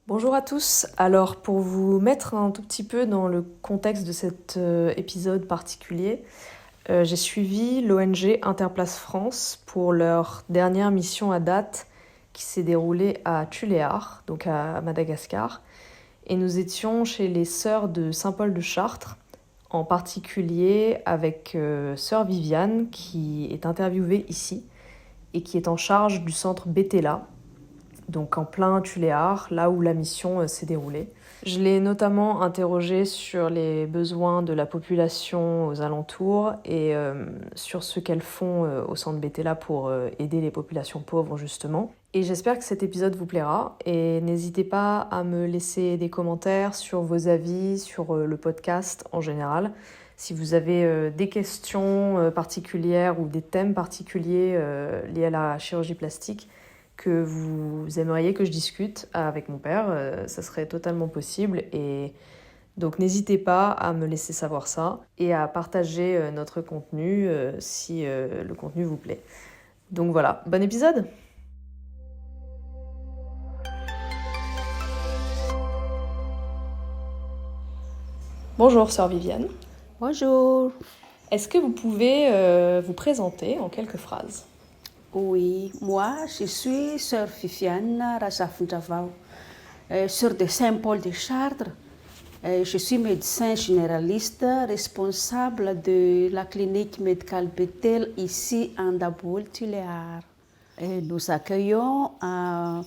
Bonjour à tous. Alors pour vous mettre un tout petit peu dans le contexte de cet épisode particulier, j'ai suivi l'ONG Interplace France pour leur dernière mission à date qui s'est déroulée à Tuléar, donc à Madagascar. Et nous étions chez les sœurs de Saint-Paul de Chartres, en particulier avec sœur Viviane qui est interviewée ici et qui est en charge du centre Béthéla, donc en plein Tuléar, là où la mission s'est déroulée. Je l'ai notamment interrogée sur les besoins de la population aux alentours et sur ce qu'elles font au centre Béthéla pour aider les populations pauvres justement. Et j'espère que cet épisode vous plaira et n'hésitez pas à me laisser des commentaires sur vos avis, sur le podcast en général. Si vous avez des questions particulières ou des thèmes particuliers liés à la chirurgie plastique, que vous aimeriez que je discute avec mon père, ça serait totalement possible. Et donc n'hésitez pas à me laisser savoir ça et à partager notre contenu si le contenu vous plaît. Donc voilà, bon épisode! Bonjour sœur Viviane. Bonjour. Est-ce que vous pouvez vous présenter en quelques phrases? Oui, moi, je suis sœur Viviane Razafundravao, sœur de Saint-Paul de Chartres. Je suis médecin généraliste, responsable de la clinique médicale Bethel ici en Daboul-Tuléar. Nous accueillons en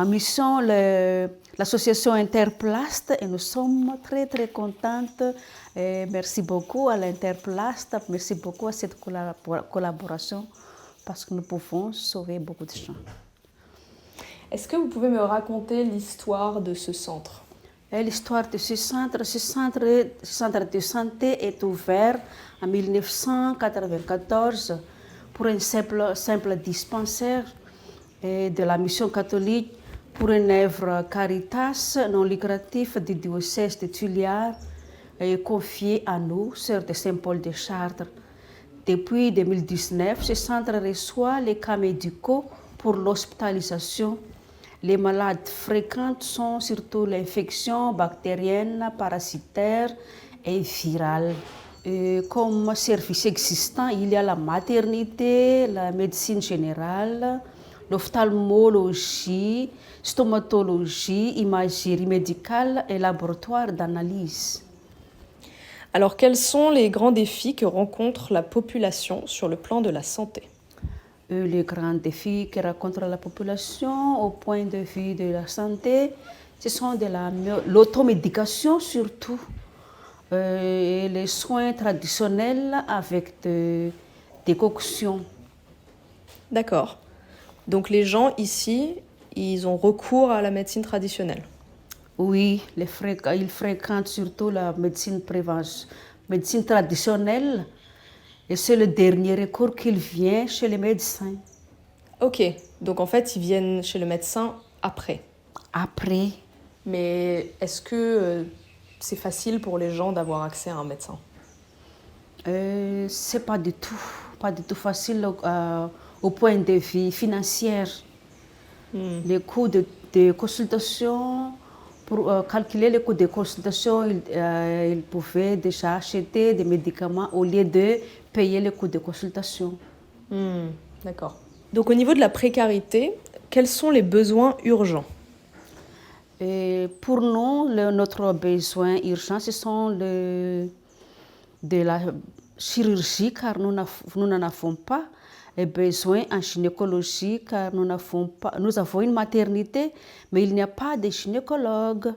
mission l'association Interplast et nous sommes très très contentes. Merci beaucoup à l'Interplast, merci beaucoup à cette collaboration parce que nous pouvons sauver beaucoup de gens. Est-ce que vous pouvez me raconter l'histoire de ce centre? L'histoire de ce centre de santé est ouvert en 1994 pour un simple dispensaire de la mission catholique pour une œuvre Caritas non lucrative du diocèse de Tuléar confiée à nous, sœurs de Saint-Paul de Chartres. Depuis 2019, ce centre reçoit les cas médicaux pour l'hospitalisation. Les malades fréquentes sont surtout l'infection bactérienne, parasitaire et virale. Comme service existant, il y a la maternité, la médecine générale, l'ophtalmologie, stomatologie, imagerie médicale et laboratoire d'analyse. Alors quels sont les grands défis que rencontre la population sur le plan de la santé? Les grands défis que rencontre la population au point de vue de la santé, ce sont de l'automédication surtout, et les soins traditionnels avec des décoctions. D'accord. Donc les gens ici, ils ont recours à la médecine traditionnelle. Oui, ils fréquentent surtout la médecine traditionnelle et c'est le dernier recours qu'ils viennent chez les médecins. Ok, donc en fait, ils viennent chez le médecin après. Après. Mais est-ce que c'est facile pour les gens d'avoir accès à un médecin? C'est pas du tout facile au point de vue financier. Les coûts de consultation, pour calculer les coûts de consultation, ils pouvaient déjà acheter des médicaments au lieu de payer les coûts de consultation. D'accord. Donc au niveau de la précarité, quels sont les besoins urgents? Et pour nous, notre besoin urgent, ce sont de la chirurgie, car nous n'en avons pas. Et besoin en gynécologie, car nous avons une maternité, mais il n'y a pas de gynécologue.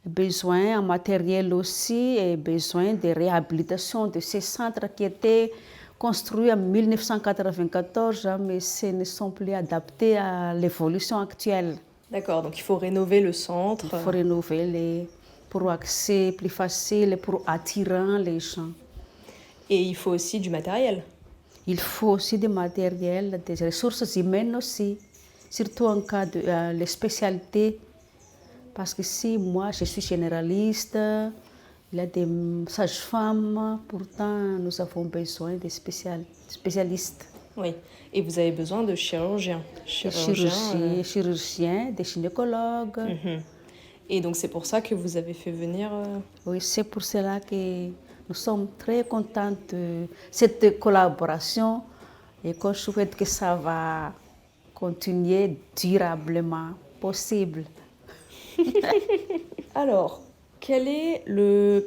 Besoin en matériel aussi, et besoin de réhabilitation de ces centres qui étaient construits en 1994, mais ce ne sont plus adaptés à l'évolution actuelle. D'accord, donc il faut rénover le centre. Il faut rénover pour accès plus facile, pour attirer les gens. Et il faut aussi du matériel. Il faut aussi du matériel, des ressources humaines aussi, surtout en cas de les spécialités. Parce que si moi je suis généraliste, il y a des sages-femmes, pourtant nous avons besoin de spécialistes. Oui, et vous avez besoin de chirurgiens. Des chirurgiens, des gynécologues. Et donc c'est pour ça que vous avez fait venir... Oui, c'est pour cela que nous sommes très contents de cette collaboration et qu'on souhaite que ça va continuer durablement possible. Alors, quel est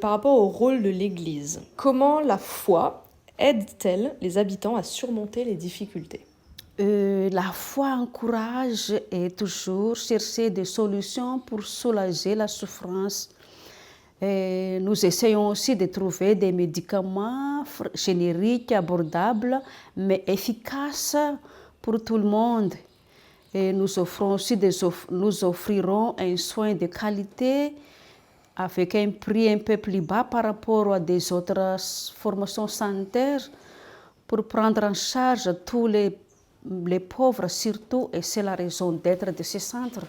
par rapport au rôle de l'Église, comment la foi aide-t-elle les habitants à surmonter les difficultés? La foi encourage et toujours chercher des solutions pour soulager la souffrance. Et nous essayons aussi de trouver des médicaments génériques, abordables, mais efficaces pour tout le monde. Et nous offrirons un soin de qualité avec un prix un peu plus bas par rapport à des autres formations sanitaires pour prendre en charge tous les pauvres surtout, et c'est la raison d'être de ce centre,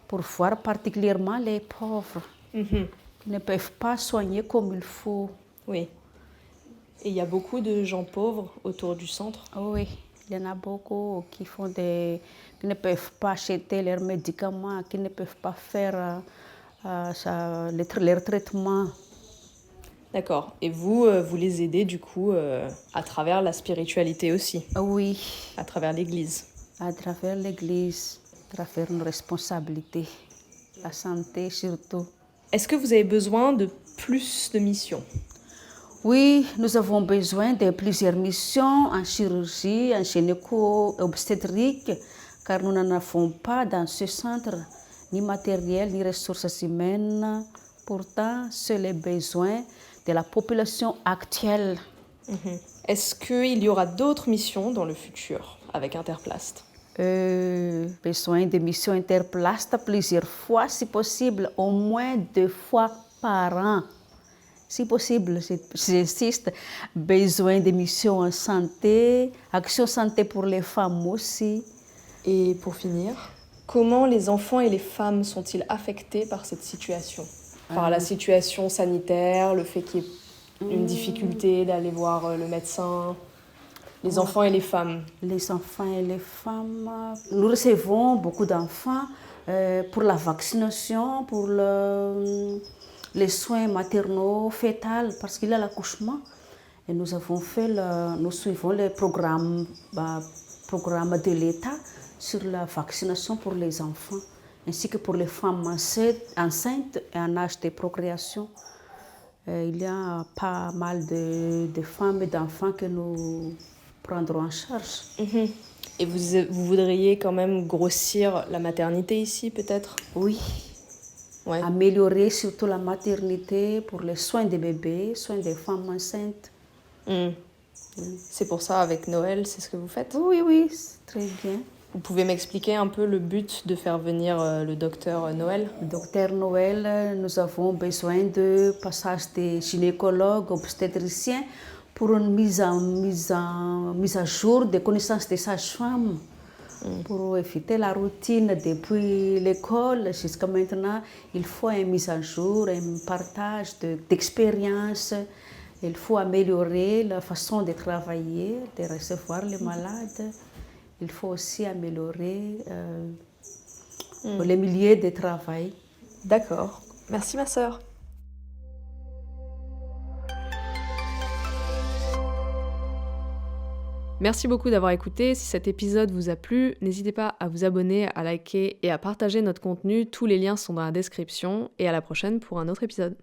pour voir particulièrement les pauvres qui ne peuvent pas soigner comme il faut. Oui. Et il y a beaucoup de gens pauvres autour du centre? Oui, il y en a beaucoup qui ne peuvent pas acheter leurs médicaments, qui ne peuvent pas faire leur traitement. D'accord. Et vous, vous les aidez du coup à travers la spiritualité aussi? Oui. À travers l'Église? À travers l'Église, à travers nos responsabilités, la santé surtout. Est-ce que vous avez besoin de plus de missions? Oui, nous avons besoin de plusieurs missions en chirurgie, en gynéco-obstétrique, car nous n'en avons pas dans ce centre, ni matériel, ni ressources humaines. Pourtant, c'est le besoin de la population actuelle. Est-ce qu'il y aura d'autres missions dans le futur avec Interplast? Besoin de missions Interplast plusieurs fois, si possible, au moins 2 fois par an. Si possible, j'insiste, besoin de missions en santé, action santé pour les femmes aussi. Et pour finir, comment les enfants et les femmes sont-ils affectés par cette situation? Par la situation sanitaire, le fait qu'il y ait une difficulté d'aller voir le médecin, les enfants et les femmes? Les enfants et les femmes, nous recevons beaucoup d'enfants pour la vaccination, pour les soins maternaux, fétals, parce qu'il y a l'accouchement. Et nous suivons le programme de l'État sur la vaccination pour les enfants, ainsi que pour les femmes enceintes et en âge de procréation. Il y a pas mal de femmes et d'enfants que nous prendrons en charge. Et vous voudriez quand même grossir la maternité ici, peut-être? Oui. Ouais. Améliorer surtout la maternité pour les soins des bébés, soins des femmes enceintes. C'est pour ça, avec Noël, c'est ce que vous faites? Oui, très bien. Vous pouvez m'expliquer un peu le but de faire venir le docteur Noël? Le docteur Noël, nous avons besoin de passage des gynécologues, obstétriciens pour une mise à jour des connaissances des sages-femmes. Pour éviter la routine depuis l'école jusqu'à maintenant, il faut une mise à jour, un partage d'expériences. Il faut améliorer la façon de travailler, de recevoir les malades. Il faut aussi améliorer le milieu de travail. D'accord. Merci ma sœur. Merci beaucoup d'avoir écouté. Si cet épisode vous a plu, n'hésitez pas à vous abonner, à liker et à partager notre contenu. Tous les liens sont dans la description. Et à la prochaine pour un autre épisode.